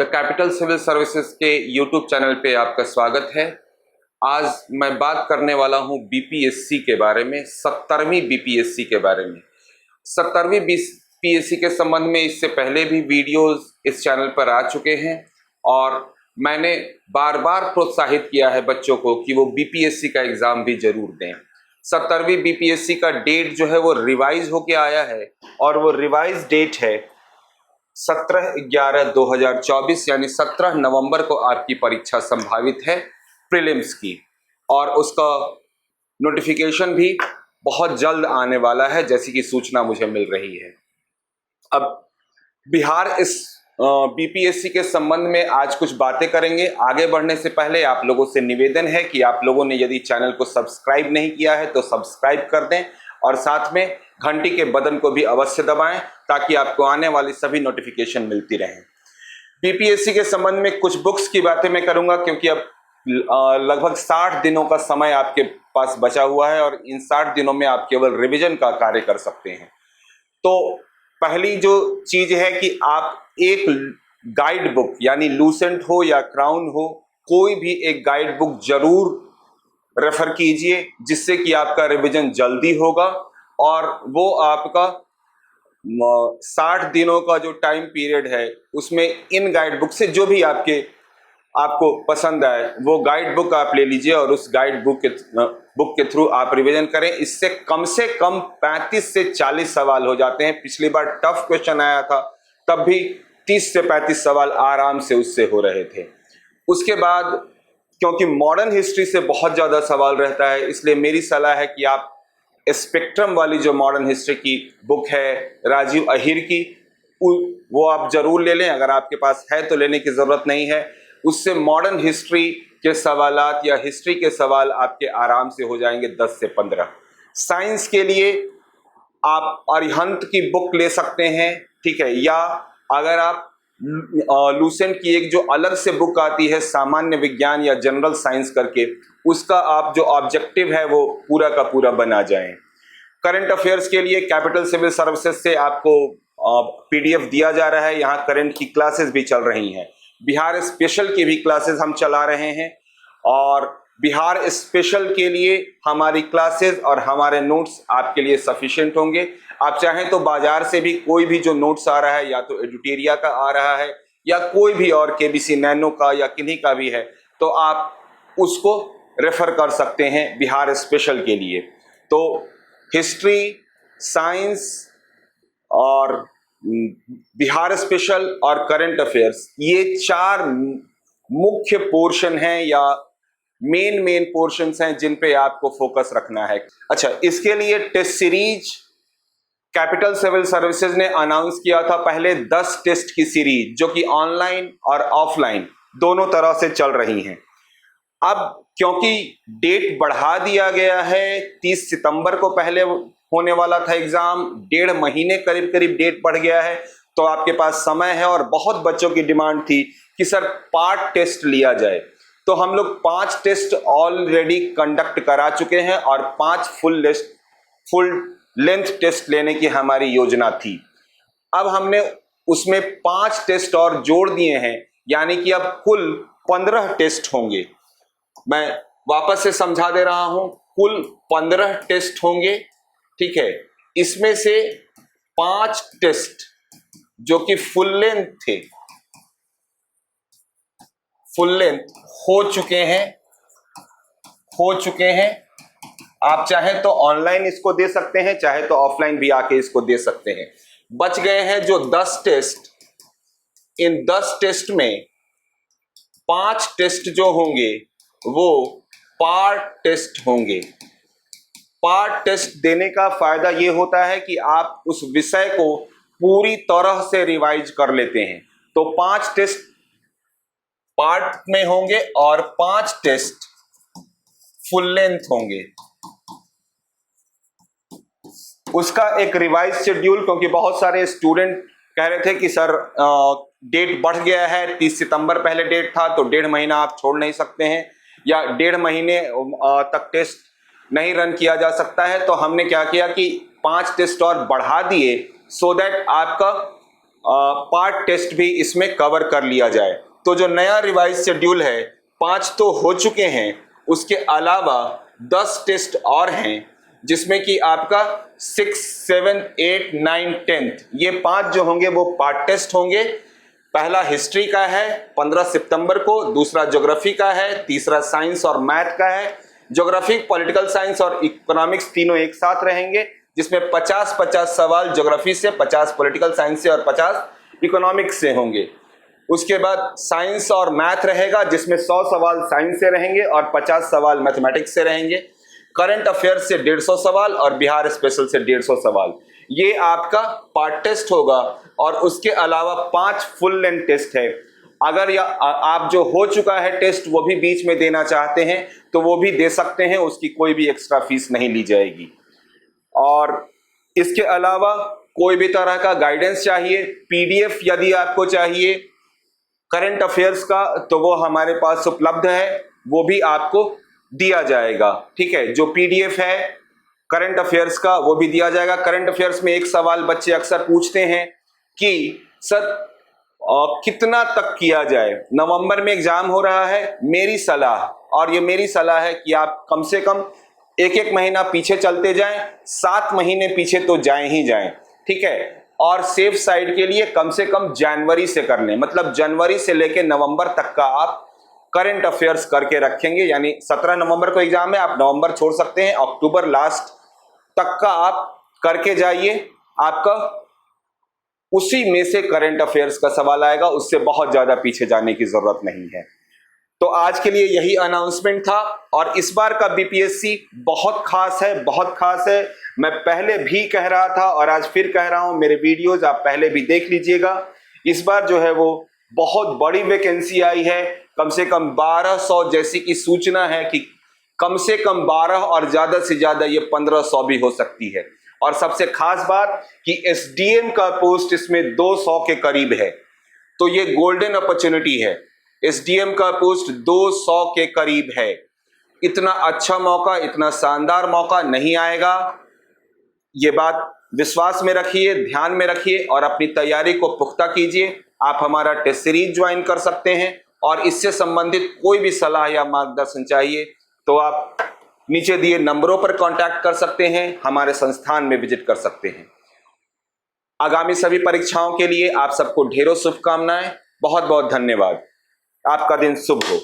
The capital civil services के YouTube channel पे आपका स्वागत है। आज मैं बात करने वाला हूं बीपीएससी के बारे में, 17वीं बीपीएससी के बारे में। 17वीं बीपीएससी के संबंध में इससे पहले भी वीडियोस इस चैनल पर आ चुके हैं और मैंने बार बार प्रोत्साहित किया है बच्चों को कि वो बीपीएससी का एग्ज़ाम भी जरूर दें। 17वीं बीपीएससी का डेट जो है वो रिवाइज होके आया है और वो रिवाइज डेट है 17/11/2024 यानी 17 नवंबर को आपकी परीक्षा संभावित है प्रीलिम्स की, और उसका नोटिफिकेशन भी बहुत जल्द आने वाला है जैसी कि सूचना मुझे मिल रही है। अब बिहार इस बीपीएससी के संबंध में आज कुछ बातें करेंगे। आगे बढ़ने से पहले आप लोगों से निवेदन है कि आप लोगों ने यदि चैनल को सब्सक्राइब नहीं किया है तो सब्सक्राइब कर दें और साथ में घंटी के बटन को भी अवश्य दबाएं ताकि आपको आने वाली सभी नोटिफिकेशन मिलती रहें। बीपीएससी के संबंध में कुछ बुक्स की बातें मैं करूंगा क्योंकि अब लगभग 60 दिनों का समय आपके पास बचा हुआ है और इन 60 दिनों में आप केवल रिवीजन का कार्य कर सकते हैं। तो पहली जो चीज है कि आप एक गाइड बुक यानी लूसेंट हो या क्राउन हो, कोई भी एक गाइड बुक जरूर रेफर कीजिए जिससे कि आपका रिवीजन जल्दी होगा और वो आपका 60 दिनों का जो टाइम पीरियड है उसमें इन गाइड बुक से जो भी आपको पसंद आए वो गाइड बुक आप ले लीजिए और उस गाइड बुक के थ्रू आप रिवीजन करें। इससे कम 35 से 40 सवाल हो जाते हैं। पिछली बार टफ क्वेश्चन आया था तब भी 30 से 35 सवाल आराम से उससे हो रहे थे। उसके बाद क्योंकि मॉडर्न हिस्ट्री से बहुत ज़्यादा सवाल रहता है, इसलिए मेरी सलाह है कि आप स्पेक्ट्रम वाली जो मॉडर्न हिस्ट्री की बुक है राजीव अहिर की, वो आप जरूर ले लें। अगर आपके पास है तो लेने की ज़रूरत नहीं है। उससे मॉडर्न हिस्ट्री के सवालात या हिस्ट्री के सवाल आपके आराम से हो जाएंगे 10 से 15। साइंस के लिए आप अरिहंत की बुक ले सकते हैं, ठीक है, या अगर आप लूसेंट की एक जो अलग से बुक आती है सामान्य विज्ञान या जनरल साइंस करके, उसका आप जो ऑब्जेक्टिव है वो पूरा का पूरा बना जाएं। करंट अफेयर्स के लिए कैपिटल सिविल सर्विसेज से आपको पीडीएफ दिया जा रहा है। यहाँ करंट की क्लासेस भी चल रही हैं। बिहार स्पेशल की भी क्लासेस हम चला रहे हैं और बिहार स्पेशल के लिए हमारी क्लासेस और हमारे नोट्स आपके लिए सफिशिएंट होंगे। आप चाहें तो बाजार से भी कोई भी जो नोट्स आ रहा है, या तो एडुटेरिया का आ रहा है या कोई भी और केबीसी नैनो का या किन्हीं का भी है, तो आप उसको रेफर कर सकते हैं बिहार स्पेशल के लिए। तो हिस्ट्री, साइंस और बिहार स्पेशल और करंट अफेयर्स, ये 4 मुख्य पोर्शन हैं या मेन पोर्शंस हैं जिन पे आपको फोकस रखना है। अच्छा, इसके लिए test series capital civil services ने अनाउंस किया था पहले 10 टेस्ट की सीरीज, जो कि ऑनलाइन और ऑफलाइन दोनों तरह से चल रही हैं। अब क्योंकि डेट बढ़ा दिया गया है, 30 सितंबर को पहले होने वाला था एग्जाम, 1.5 महीने करीब डेट बढ़ गया है, तो आपके पास समय है। और बहुत बच्चों की डिमांड थी कि सर पार्ट टेस्ट लिया जाए, तो हम लोग 5 टेस्ट ऑलरेडी कंडक्ट करा चुके हैं और 5 फुल लेंथ टेस्ट लेने की हमारी योजना थी। अब हमने उसमें 5 टेस्ट और जोड़ दिए हैं, यानी कि अब कुल 15 टेस्ट होंगे। मैं वापस से समझा दे रहा हूं, कुल 15 टेस्ट होंगे, ठीक है। इसमें से 5 टेस्ट जो कि फुल लेंथ हो चुके हैं। आप चाहें तो ऑनलाइन इसको दे सकते हैं, चाहे तो ऑफलाइन भी आके इसको दे सकते हैं। बच गए हैं जो 10 टेस्ट। इन 10 टेस्ट में 5 टेस्ट जो होंगे वो पार्ट टेस्ट होंगे। पार्ट टेस्ट देने का फायदा ये होता है कि आप उस विषय को पूरी तरह से रिवाइज कर लेते हैं। तो 5 टेस्ट पार्ट में होंगे और 5 टेस्ट फुल लेंथ होंगे। उसका एक रिवाइज शेड्यूल, क्योंकि बहुत सारे स्टूडेंट कह रहे थे कि सर डेट बढ़ गया है, 30 सितंबर पहले डेट था तो 1.5 महीना आप छोड़ नहीं सकते हैं या 1.5 महीने तक टेस्ट नहीं रन किया जा सकता है। तो हमने क्या किया कि 5 टेस्ट और बढ़ा दिए सो दैट आपका पार्ट टेस्ट भी इसमें कवर कर लिया जाए। तो जो नया रिवाइज शेड्यूल है 5 तो हो चुके हैं, उसके अलावा 10 टेस्ट और हैं, जिसमें कि आपका 6, 7, 8, 9, 10 ये 5 जो होंगे वो पार्ट टेस्ट होंगे। पहला हिस्ट्री का है 15 सितंबर को, दूसरा ज्योग्राफी का है, तीसरा साइंस और मैथ का है। ज्योग्राफी, पॉलिटिकल साइंस और इकोनॉमिक्स तीनों एक साथ रहेंगे, जिसमें 50-50 सवाल ज्योग्राफी से, 50 पॉलिटिकल साइंस से और 50 इकोनॉमिक्स से होंगे। उसके बाद साइंस और मैथ रहेगा, जिसमें 100 सवाल साइंस से रहेंगे और 50 सवाल मैथमेटिक्स से रहेंगे। करंट अफेयर्स से 150 सवाल और बिहार स्पेशल से 150 सवाल, ये आपका पार्ट टेस्ट होगा। और उसके अलावा 5 फुल लेंथ टेस्ट है। अगर आप जो हो चुका है टेस्ट वो भी बीच में देना चाहते हैं तो वो भी दे सकते हैं, उसकी कोई भी एक्स्ट्रा फीस नहीं ली जाएगी। और इसके अलावा कोई भी तरह का गाइडेंस चाहिए, पीडीएफ यदि आपको चाहिए करंट अफेयर्स का, तो वो हमारे पास उपलब्ध है, वो भी आपको दिया जाएगा। ठीक है, जो पीडीएफ है करंट अफेयर्स का वो भी दिया जाएगा। करंट अफेयर्स में एक सवाल बच्चे अक्सर पूछते हैं कि सर कितना तक किया जाए, नवंबर में एग्जाम हो रहा है, मेरी सलाह, और ये मेरी सलाह है कि आप कम से कम 1-1 महीना पीछे चलते जाएं, 7 महीने पीछे तो जाएं ही जाएं। ठीक है, और सेफ साइड के लिए कम से कम जनवरी से कर लें, मतलब जनवरी से लेके नवंबर तक का आप करंट अफेयर्स करके रखेंगे। यानी 17 नवंबर को एग्जाम है, आप नवंबर छोड़ सकते हैं, अक्टूबर लास्ट तक का आप करके जाइए, आपका उसी में से करंट अफेयर्स का सवाल आएगा, उससे बहुत ज्यादा पीछे जाने की जरूरत नहीं है। तो आज के लिए यही अनाउंसमेंट था। और इस बार का बीपीएससी बहुत खास है, बहुत खास है। मैं पहले भी कह रहा था और आज फिर कह रहा हूं, मेरे वीडियोस आप पहले भी देख लीजिएगा। इस बार जो है वो बहुत बड़ी वैकेंसी आई है, कम से कम 1200 जैसी की सूचना है कि कम से कम 12 और ज्यादा से ज्यादा ये 1500 भी हो सकती है। और सबसे खास बात कि एसडीएम का पोस्ट इसमें 200 के करीब है, तो ये गोल्डन अपॉर्चुनिटी है। एसडीएम का पोस्ट 200 के करीब है। इतना अच्छा मौका, इतना शानदार मौका नहीं आएगा, ये बात विश्वास में रखिए, ध्यान में रखिए और अपनी तैयारी को पुख्ता कीजिए। आप हमारा टेस्ट सीरीज ज्वाइन कर सकते हैं और इससे संबंधित कोई भी सलाह या मार्गदर्शन चाहिए तो आप नीचे दिए नंबरों पर कांटेक्ट कर सकते हैं, हमारे संस्थान में विजिट कर सकते हैं। आगामी सभी परीक्षाओं के लिए आप सबको ढेरों शुभकामनाएं। बहुत बहुत धन्यवाद। आपका दिन शुभ हो।